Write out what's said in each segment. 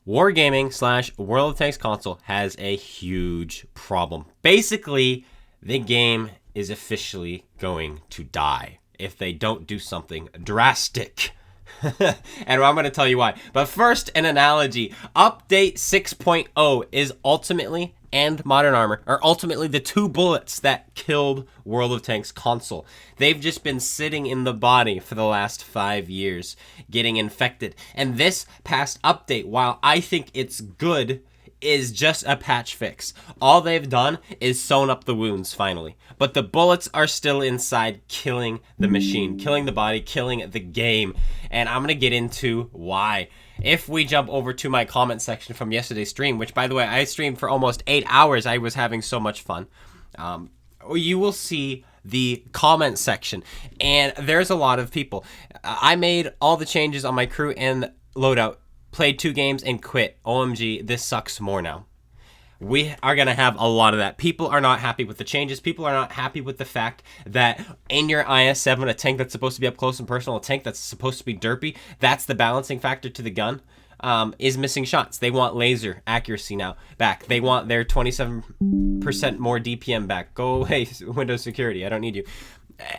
Wargaming slash World of Tanks console has a huge problem. Basically, the game is officially going to die if they don't do something drastic. And I'm going to tell you why. But first, an analogy. Update 6.0 is ultimately, and Modern Armor, are ultimately the two bullets that killed World of Tanks console. They've just been sitting in the body for the last 5 years, getting infected. And this past update, while I think it's good, is just a patch fix. All they've done is sewn up the wounds finally. But the bullets are still inside, killing the machine, killing the body, killing the game. And I'm going to get into why. If we jump over to my comment section from yesterday's stream, which by the way, I streamed for almost 8 hours. I was having so much fun. You will see the comment section. And there's a lot of people. I made all the changes on my crew and loadout. Played 2 games and quit. OMG, this sucks more now. We are going to have a lot of that. People are not happy with the changes. People are not happy with the fact that in your IS-7, a tank that's supposed to be up close and personal, a tank that's supposed to be derpy, that's the balancing factor to the gun, is missing shots. They want laser accuracy now back. They want their 27% more DPM back. Go away, Windows security. I don't need you.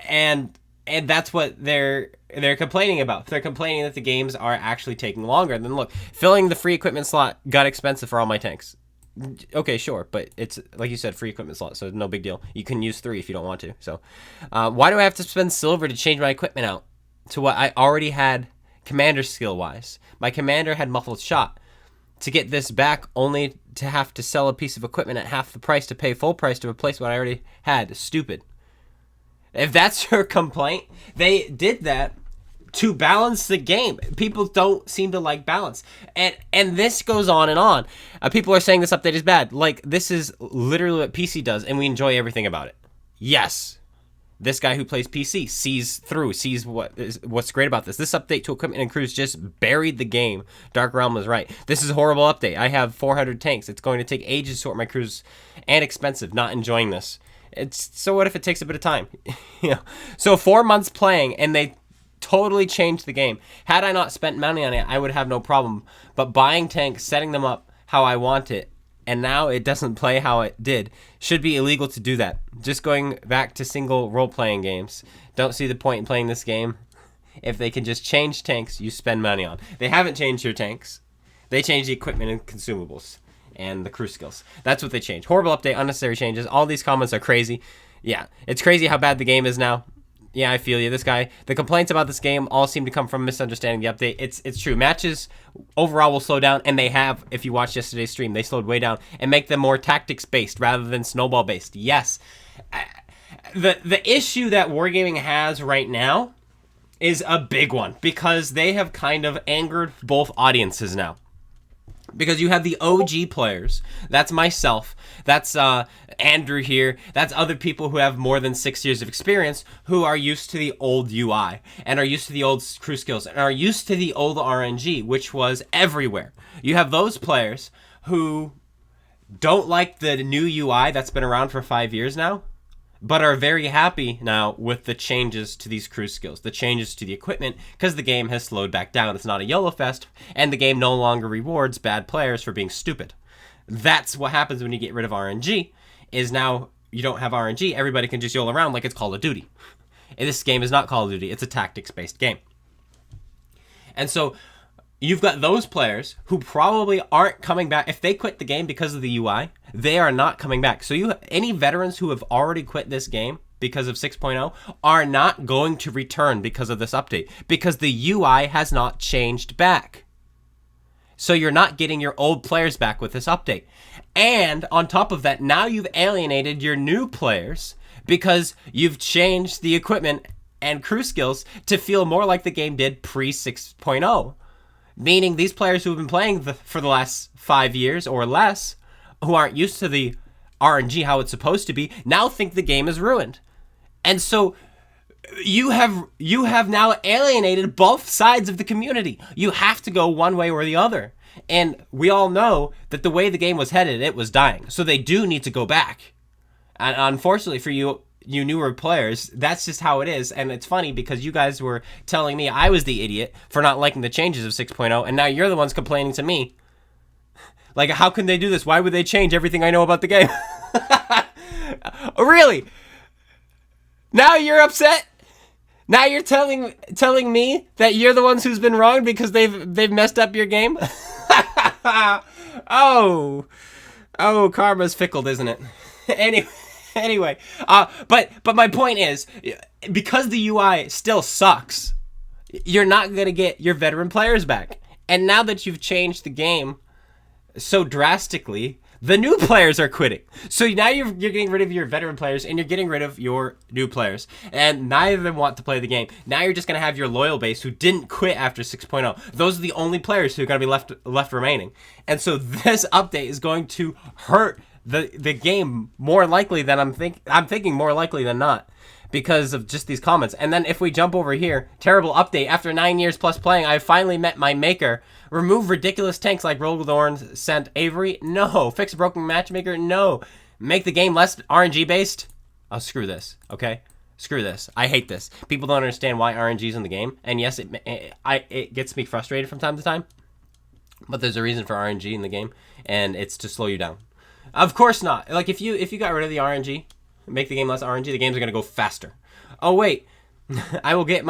And that's what they're complaining about. They're complaining that the games are actually taking longer. And then look, filling the free equipment slot got expensive for all my tanks. Okay, sure, but it's, like you said, free equipment slot, so no big deal. You can use 3 if you don't want to. So why do I have to spend silver to change my equipment out to what I already had commander skill-wise? My commander had muffled shot. To get this back, only to have to sell a piece of equipment at half the price to pay full price to replace what I already had. Stupid. If that's your complaint, they did that to balance the game. People don't seem to like balance. And this goes on and on. People are saying this update is bad. Like, this is literally what PC does, and we enjoy everything about it. Yes. This guy who plays PC sees what's great about this. This update to equipment and crews just buried the game. Dark Realm was right. This is a horrible update. I have 400 tanks. It's going to take ages to sort my crews, and expensive. Not enjoying this. So what if it takes a bit of time? So 4 months playing, and they totally changed the game. Had I not spent money on it, I would have no problem. But buying tanks, setting them up how I want it, and now it doesn't play how it did, should be illegal to do that. Just going back to single role-playing games. Don't see the point in playing this game if they can just change tanks you spend money on. They haven't changed your tanks. They changed the equipment and consumables and the crew skills. That's what they changed. Horrible update, unnecessary changes. All these comments are crazy. Yeah, it's crazy how bad the game is now. Yeah, I feel you. This guy, the complaints about this game all seem to come from misunderstanding the update. It's true. Matches overall will slow down, and they have, if you watched yesterday's stream, they slowed way down and make them more tactics-based rather than snowball-based. Yes. The issue that Wargaming has right now is a big one because they have kind of angered both audiences now. Because you have the OG players, that's myself, that's Andrew here, that's other people who have more than 6 years of experience who are used to the old UI and are used to the old crew skills and are used to the old RNG, which was everywhere. You have those players who don't like the new UI that's been around for 5 years now, but are very happy now with the changes to these crew skills, the changes to the equipment, because the game has slowed back down. It's not a YOLO fest, and the game no longer rewards bad players for being stupid. That's what happens when you get rid of RNG, is now you don't have RNG, everybody can just YOLO around like it's Call of Duty. And this game is not Call of Duty, it's a tactics-based game. And so you've got those players who probably aren't coming back. If they quit the game because of the UI, they are not coming back. So any veterans who have already quit this game because of 6.0 are not going to return because of this update, because the UI has not changed back. So you're not getting your old players back with this update. And on top of that, now you've alienated your new players because you've changed the equipment and crew skills to feel more like the game did pre-6.0. Meaning these players who have been playing for the last 5 years or less, who aren't used to the RNG how it's supposed to be, now think the game is ruined. And so you have now alienated both sides of the community. You have to go one way or the other. And we all know that the way the game was headed, it was dying. So they do need to go back. And unfortunately for you newer players, that's just how it is. And it's funny because you guys were telling me I was the idiot for not liking the changes of 6.0, and now you're the ones complaining to me Like, how can they do this? Why would they change everything I know about the game? Really? Now you're upset? Now you're telling me that you're the ones who's been wrong because they've messed up your game? Oh, karma's fickle, isn't it? Anyway, but my point is, because the UI still sucks, you're not gonna get your veteran players back. And now that you've changed the game so drastically, the new players are quitting. So now you're getting rid of your veteran players and you're getting rid of your new players. And neither of them want to play the game. Now you're just going to have your loyal base who didn't quit after 6.0. Those are the only players who are going to be left remaining. And so this update is going to hurt the game more likely than I'm thinking more likely than not, because of just these comments. And then if we jump over here, terrible update. After 9 years plus playing, I finally met my maker. Remove ridiculous tanks like Rollthorns sent Avery. No. Fix broken matchmaker. No. Make the game less RNG based. Oh, screw this. Okay? Screw this. I hate this. People don't understand why RNG is in the game. And yes, it gets me frustrated from time to time. But there's a reason for RNG in the game, and it's to slow you down. Of course not. Like, if you got rid of the RNG, make the game less RNG, the games are going to go faster. Oh, wait. I will get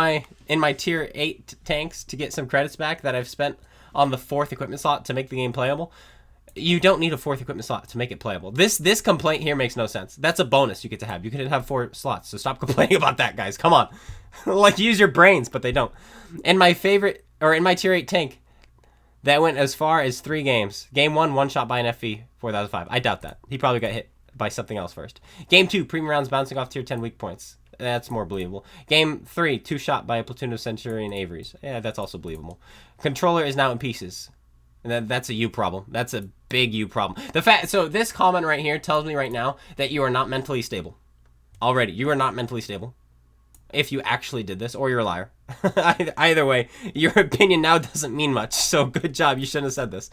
in my tier 8 tanks to get some credits back that I've spent on the 4th equipment slot to make the game playable. You don't need a 4th equipment slot to make it playable. This complaint here makes no sense. That's a bonus you get to have. You can have 4 slots, so stop complaining about that, guys. Come on. Like, use your brains, but they don't. In my tier 8 tank, that went as far as 3 games. Game 1, 1 shot by an FV 4005. I doubt that. He probably got hit by something else first. Game 2, premium rounds bouncing off tier 10 weak points. That's more believable. Game 3, 2 shot by a platoon of Centurion Averys. Yeah, that's also believable. Controller is now in pieces. And that's a you problem. That's a big you problem. So this comment right here tells me right now that you are not mentally stable. Already, you are not mentally stable. If you actually did this, or you're a liar. Either way, your opinion now doesn't mean much. So good job. You shouldn't have said this.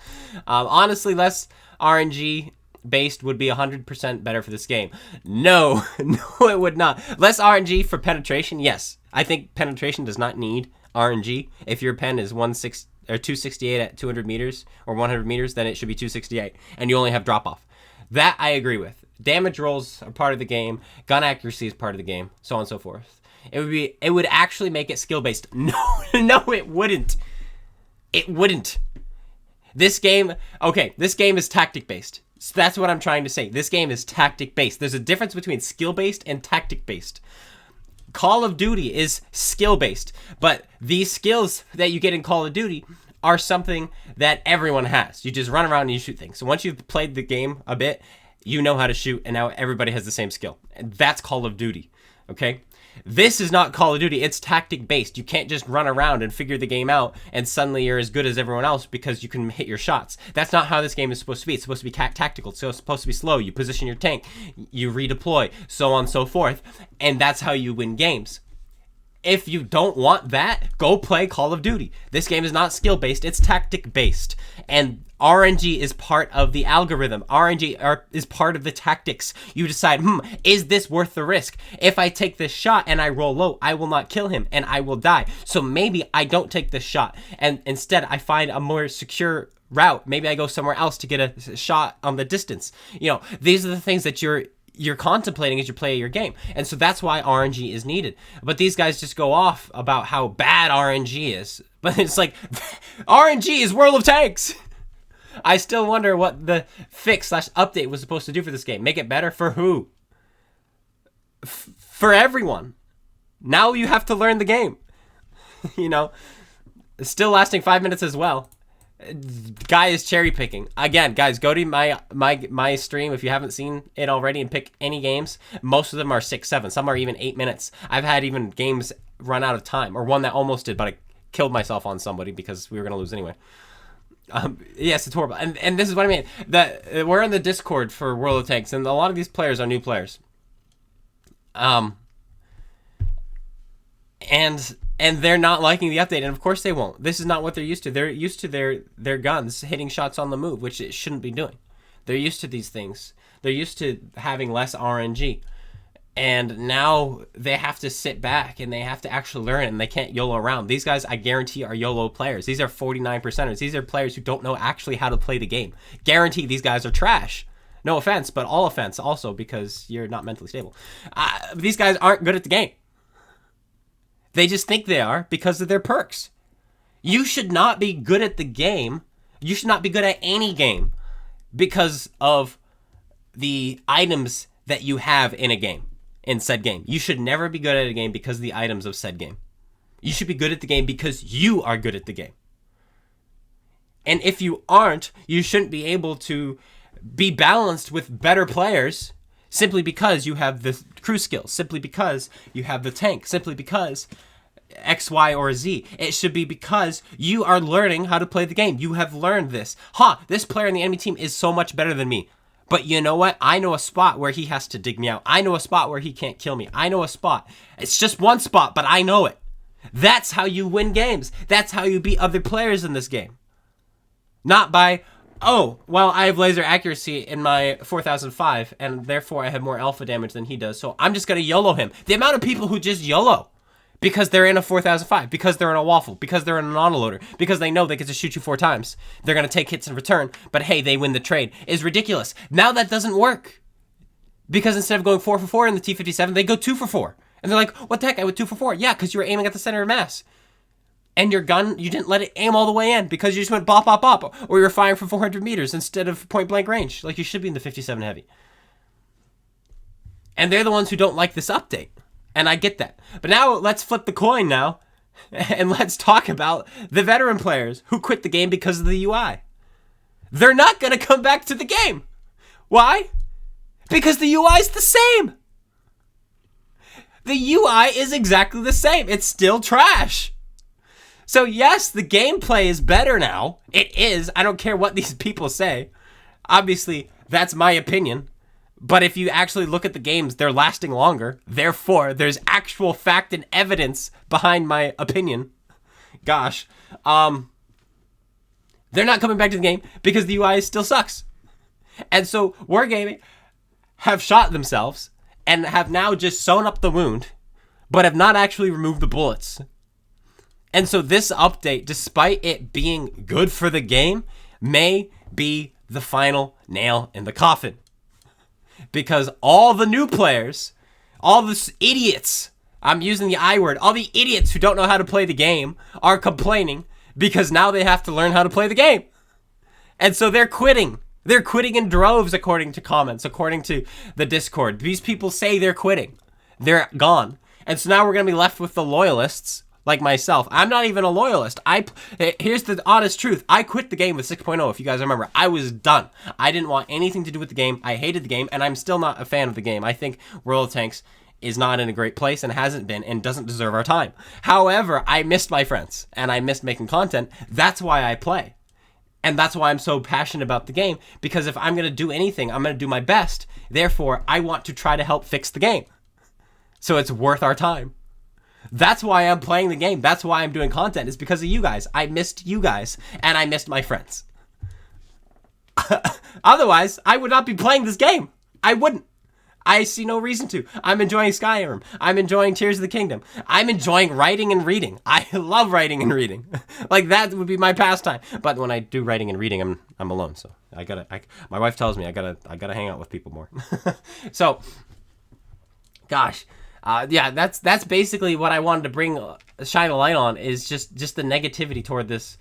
Honestly, less RNG based would be 100% better for this game. No, it would not. Less RNG for penetration, yes. I think penetration does not need RNG. If your pen is 268 at 200 meters or 100 meters, then it should be 268, and you only have drop off. That I agree with. Damage rolls are part of the game. Gun accuracy is part of the game. So on and so forth. It would actually make it skill based. No, it wouldn't. It wouldn't. This game is tactic based. So that's what I'm trying to say. This game is tactic based. There's a difference between skill based and tactic based. Call of Duty is skill based, but these skills that you get in Call of Duty are something that everyone has. You just run around and you shoot things. So once you've played the game a bit, you know how to shoot, and now everybody has the same skill. And that's Call of Duty, okay? This is not Call of Duty. It's tactic based. You can't just run around and figure the game out and suddenly you're as good as everyone else because you can hit your shots. That's not how this game is supposed to be. It's supposed to be tactical. It's supposed to be slow. You position your tank, you redeploy, so on and so forth, and that's how you win games. If you don't want that, go play Call of Duty. This game is not skill based. It's tactic based, and RNG is part of the algorithm. RNG is part of the tactics. You decide, is this worth the risk? If I take this shot and I roll low, I will not kill him and I will die. So maybe I don't take this shot and instead I find a more secure route. Maybe I go somewhere else to get a shot on the distance. You know, these are the things that you're contemplating as you play your game. And so that's why RNG is needed. But these guys just go off about how bad RNG is. But it's like, RNG is World of Tanks. I still wonder what the fix/update was supposed to do for this game. Make it better for who? For everyone. Now you have to learn the game. You know, still lasting 5 minutes as well. Guy is cherry picking. Again, guys, go to my stream if you haven't seen it already and pick any games. Most of them are 6, 7. Some are even 8 minutes. I've had even games run out of time, or one that almost did, but I killed myself on somebody because we were gonna lose anyway. Yes, it's horrible. And this is what I mean. That we're in the Discord for World of Tanks, and a lot of these players are new players. And they're not liking the update, and of course they won't. This is not what they're used to. They're used to their guns hitting shots on the move, which it shouldn't be doing. They're used to these things. They're used to having less RNG. And now they have to sit back and they have to actually learn it, and they can't YOLO around. These guys, I guarantee, are YOLO players. These are 49%ers. These are players who don't know actually how to play the game. Guarantee these guys are trash. No offense, but all offense also, because you're not mentally stable. These guys aren't good at the game. They just think they are because of their perks. You should not be good at the game. You should not be good at any game because of the items that you have in a game. In said game. You should never be good at a game because of the items of said game. You should be good at the game because you are good at the game. And if you aren't, you shouldn't be able to be balanced with better players simply because you have the crew skills, simply because you have the tank, simply because X, Y, or Z. It should be because you are learning how to play the game. You have learned this. This player in the enemy team is so much better than me. But you know what? I know a spot where he has to dig me out. I know a spot where he can't kill me. I know a spot. It's just one spot, but I know it. That's how you win games. That's how you beat other players in this game. Not by, oh, well, I have laser accuracy in my 4005, and therefore I have more alpha damage than he does, so I'm just going to YOLO him. The amount of people who just YOLO because they're in a 4005, because they're in a waffle, because they're in an autoloader, because they know they get to shoot you 4 times. They're going to take hits in return, but hey, they win the trade, is ridiculous. Now that doesn't work. Because instead of going 4 for 4 in the T-57, they go 2 for 4. And they're like, what the heck, I went 2 for 4. Yeah, because you were aiming at the center of mass. And your gun, you didn't let it aim all the way in because you just went bop, bop, bop. Or you were firing from 400 meters instead of point blank range, like you should be in the 57 Heavy. And they're the ones who don't like this update. And I get that. But now let's flip the coin now. And let's talk about the veteran players who quit the game because of the UI. They're not going to come back to the game. Why? Because the UI is the same. The UI is exactly the same. It's still trash. So yes, the gameplay is better now. It is. I don't care what these people say. Obviously, that's my opinion. But if you actually look at the games, they're lasting longer. Therefore, there's actual fact and evidence behind my opinion. Gosh. They're not coming back to the game because the UI still sucks. And so Wargaming have shot themselves and have now just sewn up the wound, but have not actually removed the bullets. And so this update, despite it being good for the game, may be the final nail in the coffin. Because all the new players, all the idiots, I'm using the I word, all the idiots who don't know how to play the game are complaining because now they have to learn how to play the game. And so they're quitting. They're quitting in droves, according to comments, according to the Discord. These people say they're quitting. They're gone. And so now we're going to be left with the loyalists, like myself. I'm not even a loyalist. Here's the honest truth. I quit the game with 6.0, if you guys remember. I was done. I didn't want anything to do with the game. I hated the game, and I'm still not a fan of the game. I think World of Tanks is not in a great place and hasn't been and doesn't deserve our time. However, I missed my friends, and I missed making content. That's why I play. And that's why I'm so passionate about the game, because if I'm going to do anything, I'm going to do my best. Therefore, I want to try to help fix the game. So it's worth our time. That's why I'm playing the game. That's why I'm doing content. It's because of you guys. I missed you guys, and I missed my friends. Otherwise, I would not be playing this game. I wouldn't. I see no reason to. I'm enjoying Skyrim. I'm enjoying Tears of the Kingdom. I'm enjoying writing and reading. I love writing and reading. Like, that would be my pastime. But when I do writing and reading, I'm alone. So my wife tells me I gotta hang out with people more. So, gosh. Yeah, that's basically what I wanted to shine a light on, is just the negativity toward this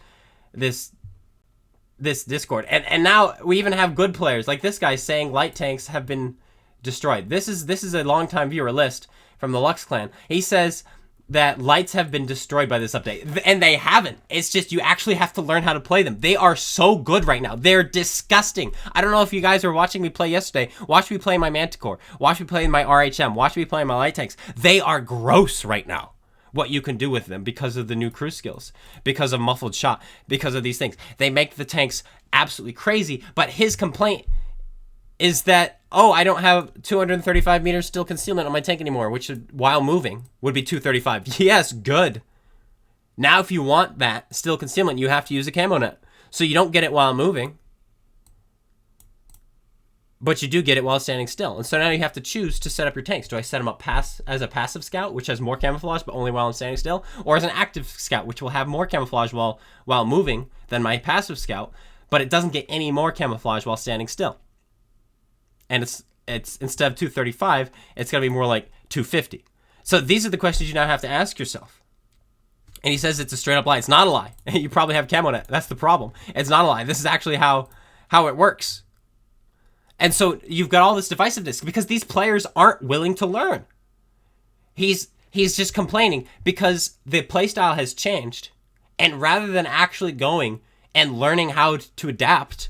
Discord. And now we even have good players like this guy saying light tanks have been destroyed. This is a longtime viewer list from the Lux clan. He says that lights have been destroyed by this update, and they haven't. It's just you actually have to learn how to play them. They are so good right now. They're disgusting. I don't know if you guys were watching me play yesterday. Watch me play my Manticore. Watch me play my RHM. Watch me play my light tanks. They are gross right now, what you can do with them because of the new crew skills, because of muffled shot, because of these things. They make the tanks absolutely crazy, but his complaint is that, oh, I don't have 235 meters still concealment on my tank anymore, which while moving would be 235. Yes, good. Now if you want that still concealment, you have to use a camo net. So you don't get it while moving. But you do get it while standing still. And so now you have to choose to set up your tanks. Do I set them up as a passive scout, which has more camouflage, but only while I'm standing still? Or as an active scout, which will have more camouflage while moving than my passive scout, but it doesn't get any more camouflage while standing still. And it's instead of 235, it's going to be more like 250. So these are the questions you now have to ask yourself. And he says it's a straight up lie. It's not a lie. You probably have camo net. That's the problem. It's not a lie. This is actually how it works. And so you've got all this divisiveness because these players aren't willing to learn. He's just complaining because the playstyle has changed. And rather than actually going and learning how to adapt,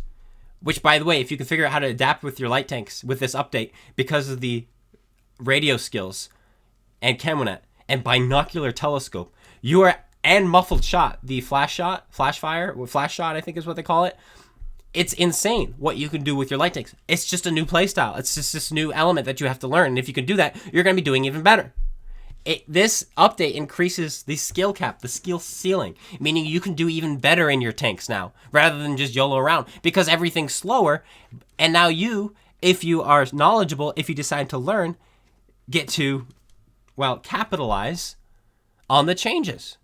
which, by the way, if you can figure out how to adapt with your light tanks with this update because of the radio skills and camo net and binocular telescope, and muffled shot, the flash shot, I think is what they call it. It's insane what you can do with your light tanks. It's just a new playstyle. It's just this new element that you have to learn. And if you can do that, you're going to be doing even better. This update increases the skill cap, the skill ceiling, meaning you can do even better in your tanks now, rather than just YOLO around, because everything's slower. And now you, if you are knowledgeable, if you decide to learn, get to, capitalize on the changes.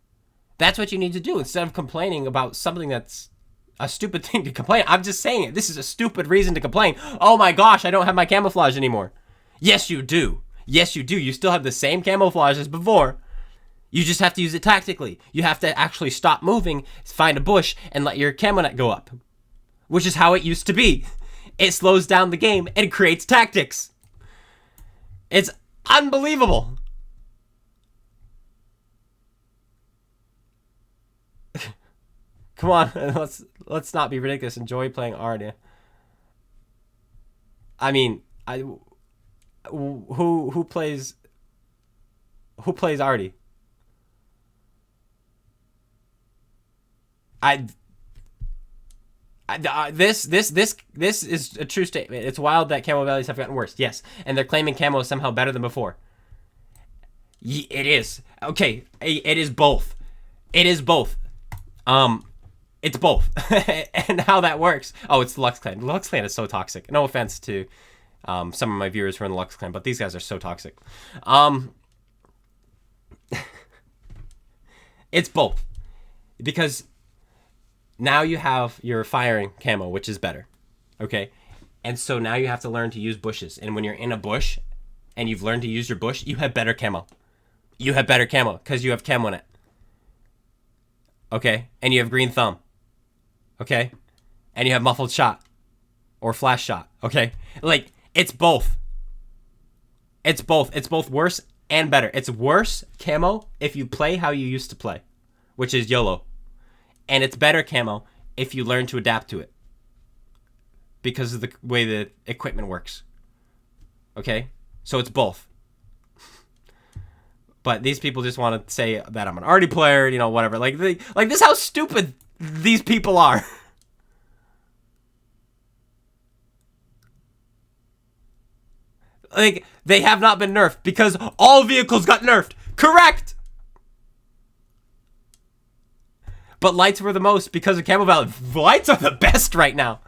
That's what you need to do instead of complaining about something that's a stupid thing to complain. I'm just saying it. This is a stupid reason to complain. Oh my gosh, I don't have my camouflage anymore. Yes, you do. Yes, you do. You still have the same camouflage as before. You just have to use it tactically. You have to actually stop moving, find a bush, and let your camo net go up. Which is how it used to be. It slows down the game and creates tactics. It's unbelievable. Come on, let's not be ridiculous. Enjoy playing Arda. I mean, who plays Artie? This is a true statement. It's wild that camo values have gotten worse. Yes, and they're claiming camo is somehow better than before. It is. Okay, it is both. It is both. It's both. And how that works. Oh, it's the Lux Clan. The Lux Clan is so toxic. No offense to some of my viewers who are in the Lux Clan, but these guys are so toxic. It's both. Because now you have your firing camo, which is better. Okay? And so now you have to learn to use bushes. And when you're in a bush and you've learned to use your bush, you have better camo. You have better camo because you have camo in it. Okay? And you have green thumb. Okay? And you have muffled shot. Or flash shot. Okay? Like, it's both. It's both. It's both worse and better. It's worse camo if you play how you used to play, which is YOLO. And it's better camo if you learn to adapt to it. Because of the way the equipment works. Okay? So it's both. But these people just want to say that I'm an arty player, you know, whatever. Like this is how stupid these people are. Like, they have not been nerfed because all vehicles got nerfed. Correct! But lights were the most because of camo value. Lights are the best right now.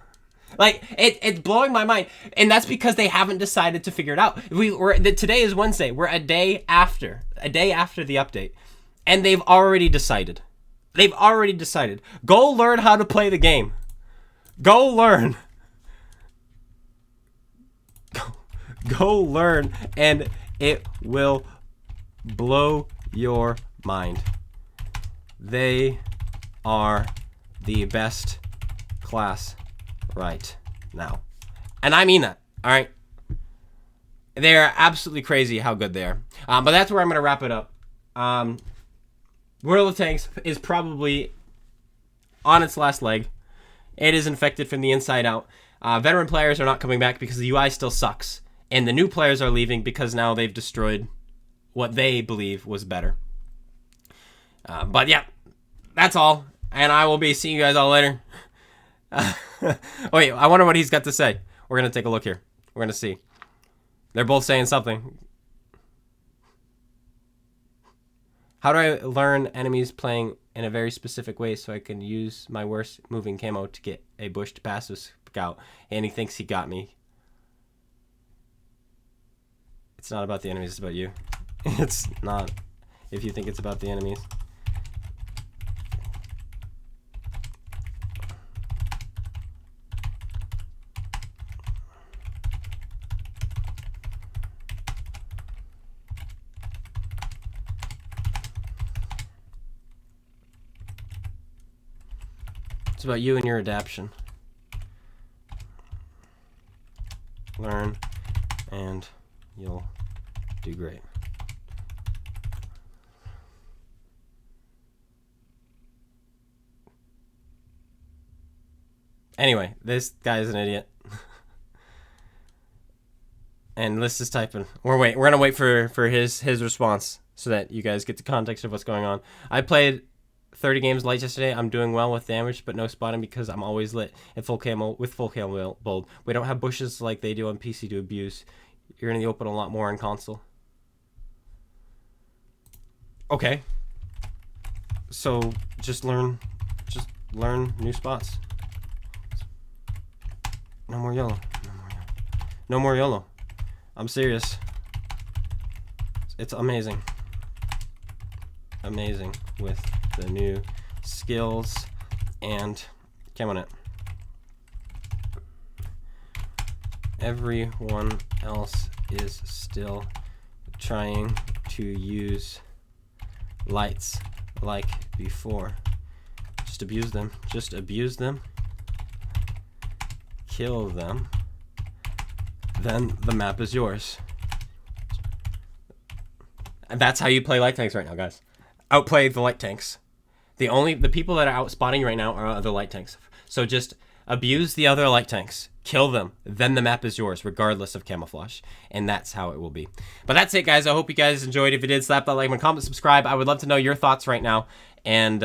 Like, it's blowing my mind. And that's because they haven't decided to figure it out. Today is Wednesday. We're a day after the update. And they've already decided. They've already decided. Go learn how to play the game. Go learn. Go learn, and it will blow your mind. They are the best class right now. And I mean that, all right? They are absolutely crazy how good they are. But that's where I'm going to wrap it up. World of Tanks is probably on its last leg. It is infected from the inside out. Veteran players are not coming back because the UI still sucks. And the new players are leaving because now they've destroyed what they believe was better. But yeah, that's all. And I will be seeing you guys all later. Wait, I wonder what he's got to say. We're going to take a look here. We're going to see. They're both saying something. How do I learn enemies playing in a very specific way so I can use my worst moving camo to get a bushed passive scout? And he thinks he got me. It's not about the enemies, it's about you. It's not if you think it's about the enemies. It's about you and your adaptation. Learn, and you'll do great. Anyway, this guy's an idiot. And List is typing. We're gonna wait for his response so that you guys get the context of what's going on. I played 30 games light yesterday. I'm doing well with damage, but no spotting because I'm always lit in full camo with full camo build. We don't have bushes like they do on PC to abuse. You're in the open a lot more on console. Okay. So just learn new spots. No more yellow. No more yellow. I'm serious. It's amazing. Amazing with the new skills and come on it. Everyone else is still trying to use lights like before. Just abuse them. Just abuse them. Kill them. Then the map is yours. And that's how you play light tanks right now, guys. Outplay the light tanks. The people that are out spotting you right now are other light tanks. So just abuse the other light tanks. Kill them. Then the map is yours, regardless of camouflage. And that's how it will be. But that's it, guys. I hope you guys enjoyed. If you did, slap that like, comment, subscribe. I would love to know your thoughts right now. And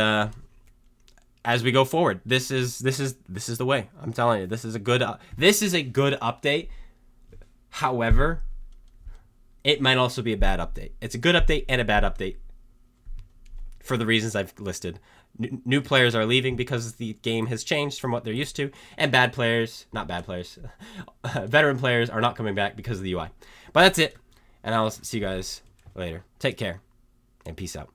as we go forward, this is the way. I'm telling you, this is a good update. However, it might also be a bad update. It's a good update and a bad update for the reasons I've listed. New players are leaving because the game has changed from what they're used to, and veteran players are not coming back because of the UI. But that's it, and I'll see you guys later. Take care, and peace out.